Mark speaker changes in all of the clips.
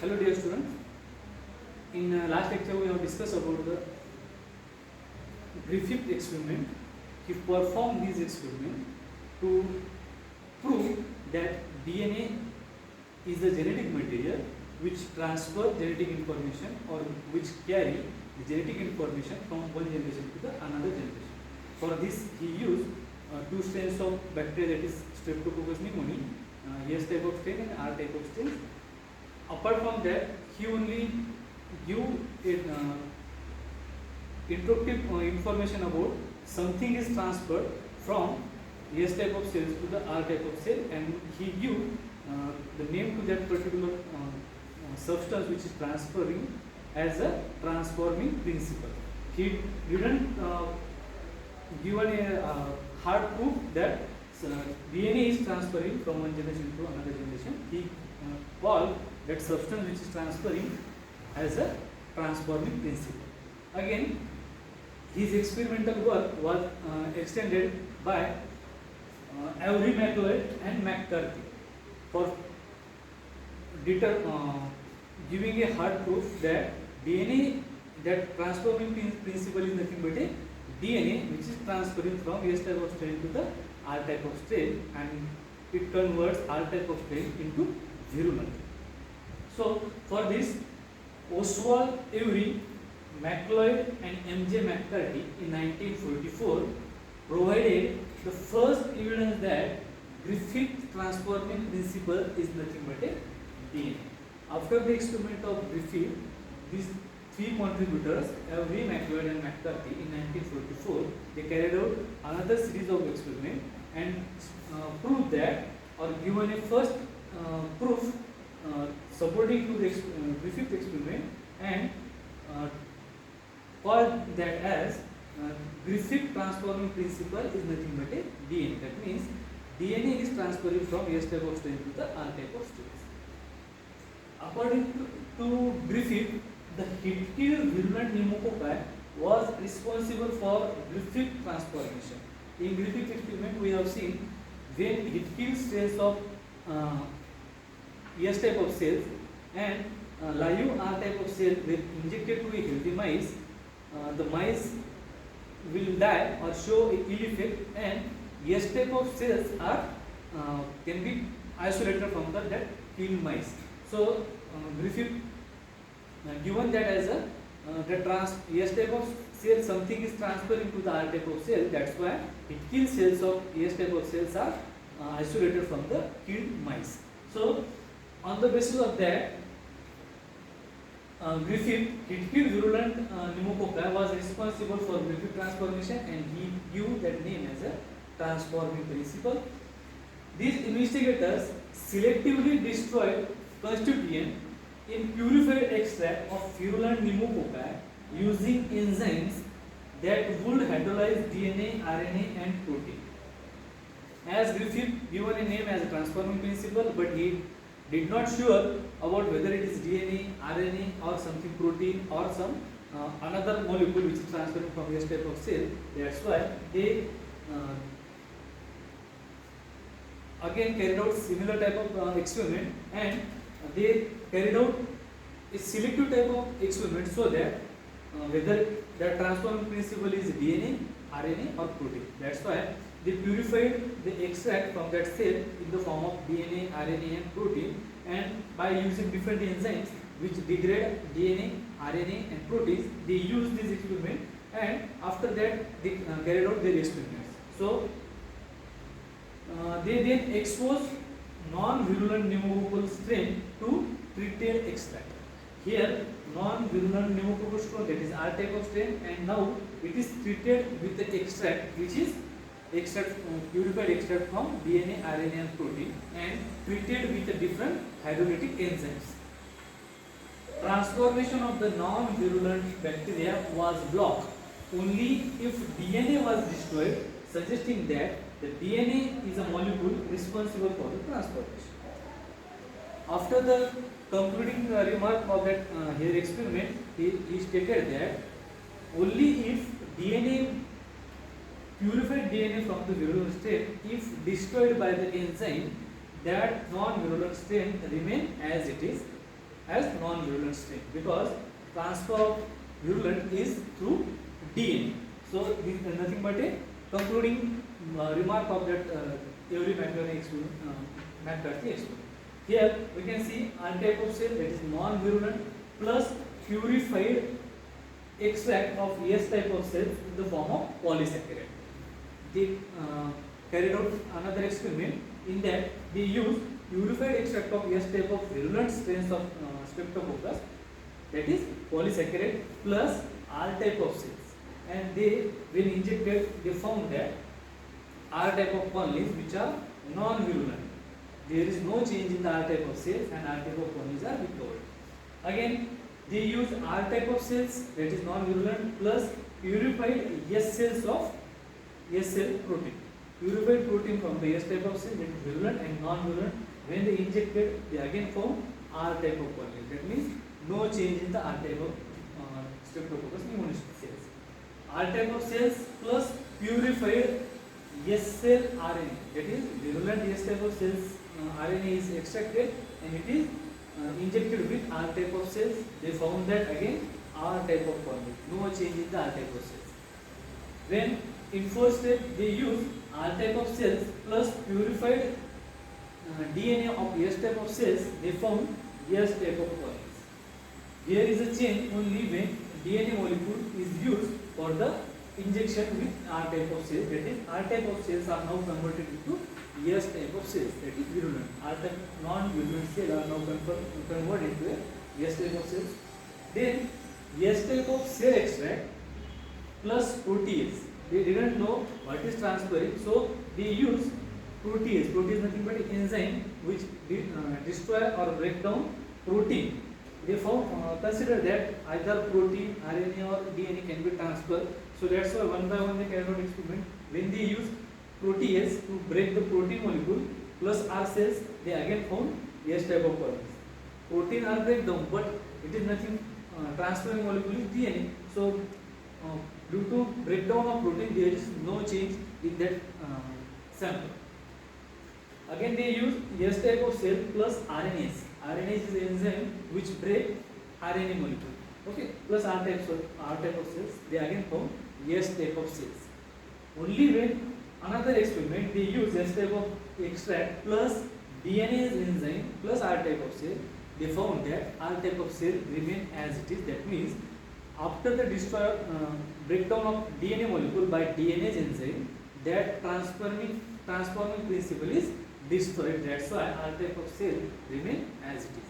Speaker 1: Hello dear students, in last lecture we have discussed about the Griffith experiment. He performed this experiment to prove that DNA is a genetic material which transfer genetic information or which carry the genetic information from one generation to the another generation. For this he used two strains of bacteria, that is Streptococcus pneumoniae, S type of strain and R type of strain. Apart from that, he only give introductive information about something is transferred from S type of cells to the R type of cell, and he give the name to that particular substance which is transferring as a transforming principle. He didn't give a hard proof that DNA is transferring from one generation to another generation. He called that substance which is transferring as a transforming principle. Again, his experimental work was extended by Avery, MacLeod and McCarthy for giving a hard proof that DNA, that transforming principle is nothing but a DNA which is transferring from S type of strain to the R type of strain, and it converts R type of strain into virulent. So for this, Oswald Avery, MacLeod and M.J. McCarthy in 1944 provided the first evidence that Griffith transforming principle is nothing but a DNA. After the experiment of Griffith, these three contributors, Avery, MacLeod and McCarthy, in 1944, they carried out another series of experiments and proved that, or given a first proof supporting to the Griffith experiment, and called that as Griffith transforming principle is nothing but a DNA. That means DNA is transferring from S type of strain to the R type of strain. According to Griffith, the heat-killed virulent pneumococci was responsible for Griffith transformation. In Griffith experiment, we have seen when heat-killed strains of S type of cells and live R type of cell were injected to a healthy mice, the mice will die or show a ill effect, and S type of cells are can be isolated from that killed mice. So Griffith given that as a S type of cell, something is transferring to the R type of cell. That's why it kills cells of S type of cells are isolated from the killed mice. So on the basis of that, Griffith, heat-killed virulent pneumococci was responsible for Griffith transformation, and he gave that name as a transforming principle. These investigators selectively destroyed constituent in purified extract of virulent pneumococci using enzymes that would hydrolyze DNA, RNA and protein. As Griffith given a name as a transforming principle, but he did not sure about whether it is DNA, RNA or something protein or some another molecule which is transferring from this type of cell. That's why they again carried out similar type of experiment, and they carried out a selective type of experiment so that whether the transforming principle is DNA, RNA or protein. That's why they purified the extract from that cell in the form of DNA, RNA and protein, and by using different enzymes which degrade DNA, RNA and proteins, they used this experiment, and after that they carried out their experiments. So they then exposed non-virulent pneumococcal strain to treated extract. Here non-virulent pneumococcal strain, that is R type of strain, and now it is treated with the extract which is purified extract from DNA, RNA and protein, and treated with a different hydrolytic enzymes. Transformation of the non-virulent bacteria was blocked only if DNA was destroyed, suggesting that the DNA is a molecule responsible for the transformation. After the concluding remark of that here experiment, he stated that only if purified DNA from the virulent strain, if destroyed by the enzyme, that non-virulent strain remain as it is, as non-virulent strain because transfer of virulent is through DNA. So this is nothing but a concluding remark of that every McCarthy experiment. Here we can see R type of cell, that is non-virulent, plus purified extract of S type of cells in the form of polysaccharide. They carried out another experiment in that they used purified extract of S type of virulent strains of Streptococcus, that is polysaccharide, plus R type of cells, and they, when injected, they found that R type of colonies which are non-virulent. There is no change in the R type of cells and R type of colonies are recovered. Again, they use R type of cells, that is non-virulent, plus purified S cells of S cell protein. Purified protein from the S type of cell, that is virulent and non-virulent. When they injected, they again found R type of colonies. That means no change in the R type of Streptococcus pneumoniae cells. R type of cells plus purified S cell RNA, that is virulent S type of cells RNA is extracted and it is injected with R type of cells. They found that again R type of colony, no change in the R type of cells. Then in fourth step they use R type of cells plus purified DNA of S type of cells. They found S type of colonies. There is a change only when DNA molecule is used for the injection with R type of cells. That is, R type of cells are now converted into S type of cells, that is virulent. R type non-virulent cells are now converted into a S type of cells. Then S type of cell extract plus protease. They didn't know what is transferring, so they use protease. Protease is nothing but an enzyme which destroy or break down protein. They found consider that either protein, RNA or DNA can be transferred. So that's why one by one they carried out experiment. When they use protease to break the protein molecule plus R cells, they again found S type of colonies. Protein are break down, but it is nothing. Transferring molecule is DNA. So due to breakdown of protein, there is no change in that sample. Again they use S type of cell plus RNase. RNase is an enzyme which break RNA molecule. Okay, plus R type of cells. They again found S type of cells. Only when another experiment they use S type of extract plus DNA enzyme plus R type of cell, they found that R type of cell remain as it is. That means after the breakdown of DNA molecule by DNA enzyme, that transforming principle is destroyed. That's why R type of cell remain as it is.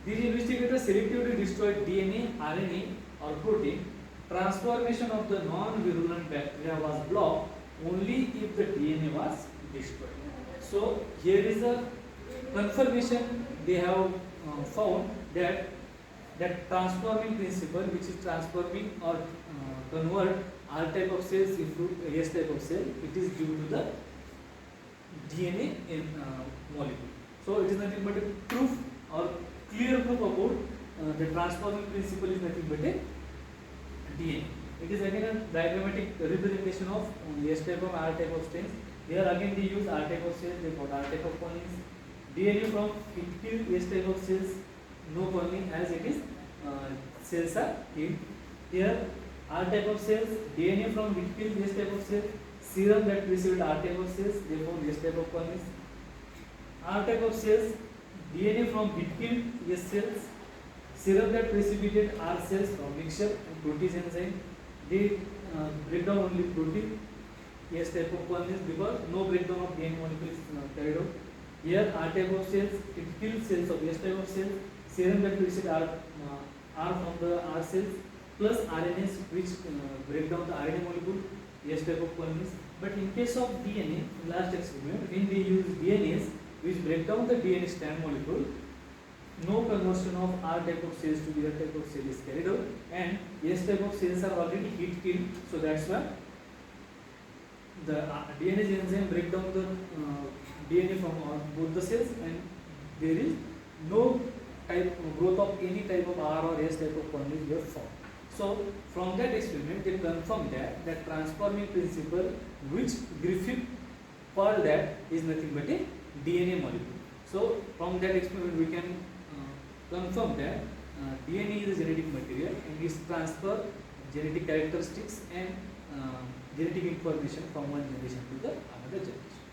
Speaker 1: These investigators selectively destroyed DNA, RNA or protein. Transformation of the non-virulent bacteria was blocked only if the DNA was destroyed. So here is a confirmation they have found that transforming principle, which is transforming or convert R type of cells into S type of cell, it is due to the DNA in molecule. So it is nothing but a proof or clear proof about the transforming principle is nothing but a DNA. It is again a diagrammatic representation of S type of R type of strains. Here again they use R type of cells, they got R type of colonies. DNA from killed S type of cells, no colony as it is cells are killed. Here R type of cells, DNA from killed S type of cells, serum that received R type of cells, they found S type of colonies. R type of cells, DNA from killed S cells, serum that precipitated R cells from mixture and protease enzyme, they break down only protein S type of colonies because no breakdown of DNA molecule is carried out. Here R type of cells, it kills cells of S type of cells, serum that precipitated R from the R cells plus RNAs which break down the RNA molecule S type of colonies. But in case of DNA, in last experiment, when they use DNAs which break down the DNA strand molecule, no conversion of R type of cells to the S type of cell is carried out, and S type of cells are already heat killed. So that's why the DNA enzyme break down the DNA from both the cells, and there is no growth of any type of R or S type of colonies were found. So from that experiment, they confirmed that transforming principle which Griffith called that is nothing but a DNA molecule. So from that experiment, we can confirm that DNA is a genetic material and it transfer genetic characteristics and genetic information from one generation to the another generation.